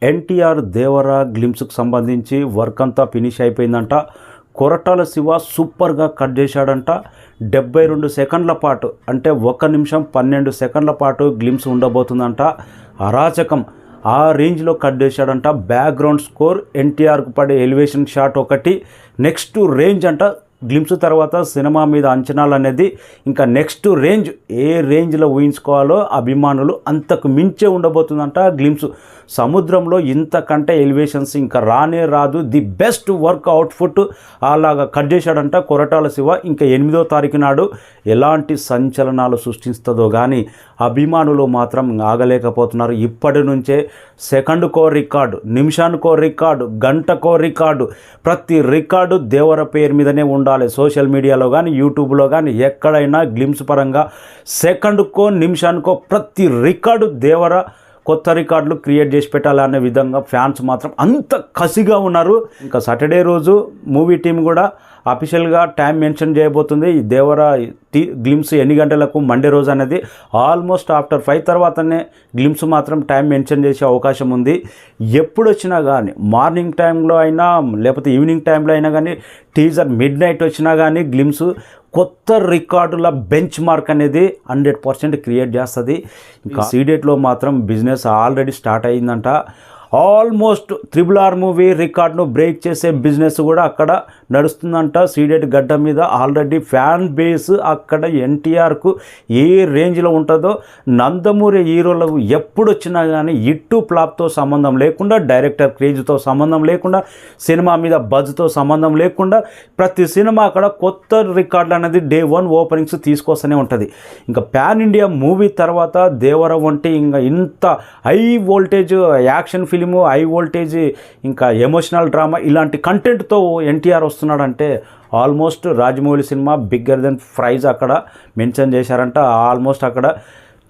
ఎన్టీఆర్ దేవరా గ్లిమ్స్కి సంబంధించి వర్క్ అంతా ఫినిష్ అయిపోయిందంట. కొరటాల శివ సూపర్గా కట్ చేశాడంట. 72 సెకండ్ల పాటు అంటే 1 నిమిషం 12 సెకండ్ల పాటు గ్లిమ్స్ ఉండబోతుందంట. అరాచకం ఆ రేంజ్లో కట్ చేశాడంట. బ్యాక్గ్రౌండ్ స్కోర్, ఎన్టీఆర్కు పడే ఎలివేషన్ షాట్ ఒకటి నెక్స్ట్ రేంజ్ అంట. గ్లిమ్స్ తర్వాత సినిమా మీద అంచనాలు అనేది ఇంకా నెక్స్ట్ రేంజ్, ఏ రేంజ్లో ఊహించుకోవాలో అభిమానులు అంతకు మించే ఉండబోతుందంట. గ్లిమ్స్ సముద్రంలో ఇంతకంటే ఎలివేషన్స్ ఇంకా రానే రాదు. ది బెస్ట్ వర్క్ అవుట్పుట్ అలాగా కట్ చేశాడంట కొరటాల శివ. ఇంకా 8వ తారీఖు నాడు ఎలాంటి సంచలనాలు సృష్టిస్తుందో కానీ అభిమానులు మాత్రం ఆగలేకపోతున్నారు. ఇప్పటి నుంచే సెకండ్కో రికార్డు, నిమిషానికో రికార్డు, గంటకో రికార్డు, ప్రతి రికార్డు దేవర పేరు మీదనే ఉండాలి. సోషల్ మీడియాలో కానీ యూట్యూబ్లో కానీ ఎక్కడైనా గ్లిమ్స్ పరంగా సెకండ్కో నిమిషానికో ప్రతి రికార్డు దేవర కొత్త రికార్డులు క్రియేట్ చేసి పెట్టాలనే విధంగా ఫ్యాన్స్ మాత్రం అంత కసిగా ఉన్నారు. ఇంకా సాటర్డే రోజు మూవీ టీం కూడా అఫీషియల్గా టైం మెన్షన్ చేయబోతుంది. ఈ దేవర గ్లిమ్స్ ఎన్ని గంటలకు మండే రోజు అనేది ఆల్మోస్ట్ ఆఫ్టర్ 5 తర్వాతనే గ్లిమ్స్ మాత్రం టైం మెన్షన్ చేసే అవకాశం ఉంది. ఎప్పుడు వచ్చినా కానీ మార్నింగ్ టైంలో అయినా లేకపోతే ఈవినింగ్ టైంలో అయినా కానీ టీజర్ మిడ్ నైట్ వచ్చినా కానీ గ్లిమ్స్ కొత్త రికార్డుల బెంచ్ మార్క్ అనేది 100% క్రియేట్ చేస్తుంది. ఇంకా సీడెట్లో మాత్రం బిజినెస్ ఆల్రెడీ స్టార్ట్ అయ్యిందంట. ఆల్మోస్ట్ RRR మూవీ రికార్డును బ్రేక్ చేసే బిజినెస్ కూడా అక్కడ నడుస్తుందంట. సీడెట్ గడ్డ మీద ఆల్రెడీ ఫ్యాన్ బేస్ అక్కడ ఎన్టీఆర్కు ఏ రేంజ్లో ఉంటుందో, నందమూరి హీరోలు ఎప్పుడు వచ్చినా కానీ ఇట్టు ఫ్లాప్తో సంబంధం లేకుండా, డైరెక్టర్ క్రేజ్తో సంబంధం లేకుండా, సినిమా మీద బజ్తో సంబంధం లేకుండా ప్రతి సినిమా అక్కడ కొత్త రికార్డులు అనేది డే 1 ఓపెనింగ్స్ తీసుకొస్తూనే ఉంటుంది. ఇంకా పాన్ ఇండియా మూవీ తర్వాత దేవర వంటి ఇంకా ఇంత high voltage action film, high voltage ఇంకా ఎమోషనల్ డ్రామా ఇలాంటి కంటెంట్తో ఎన్టీఆర్ వస్తున్నాడంటే ఆల్మోస్ట్ రాజమౌళి సినిమా బిగ్గర్ దెన్ ప్రైజ్ అక్కడ మెన్షన్ చేశారంట. ఆల్మోస్ట్ అక్కడ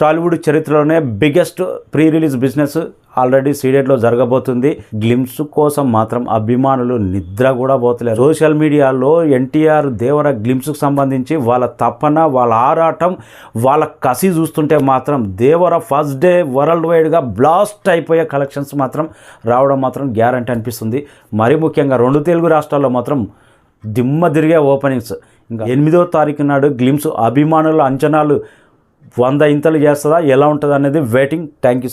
టాలీవుడ్ చరిత్రలోనే biggest pre release business already సీడెట్లో జరగబోతుంది. గ్లిమ్స్ కోసం మాత్రం అభిమానులు నిద్ర కూడా పోతలేరు. సోషల్ మీడియాలో ఎన్టీఆర్ దేవర గ్లిమ్స్కి సంబంధించి వాళ్ళ తపన, వాళ్ళ ఆరాటం, వాళ్ళ కసి చూస్తుంటే మాత్రం దేవర ఫస్ట్ డే వరల్డ్ వైడ్గా బ్లాస్ట్ అయిపోయే కలెక్షన్స్ మాత్రం రావడం మాత్రం గ్యారంటీ అనిపిస్తుంది. మరీ ముఖ్యంగా 2 తెలుగు రాష్ట్రాల్లో మాత్రం దిమ్మ తిరిగే ఓపెనింగ్స్. ఇంకా 8వ తారీఖు నాడు గ్లిమ్స్ అభిమానుల అంచనాలు 100 ఇంతలు చేస్తుందా, ఎలా ఉంటుంది అనేది వెయిటింగ్. Thank you.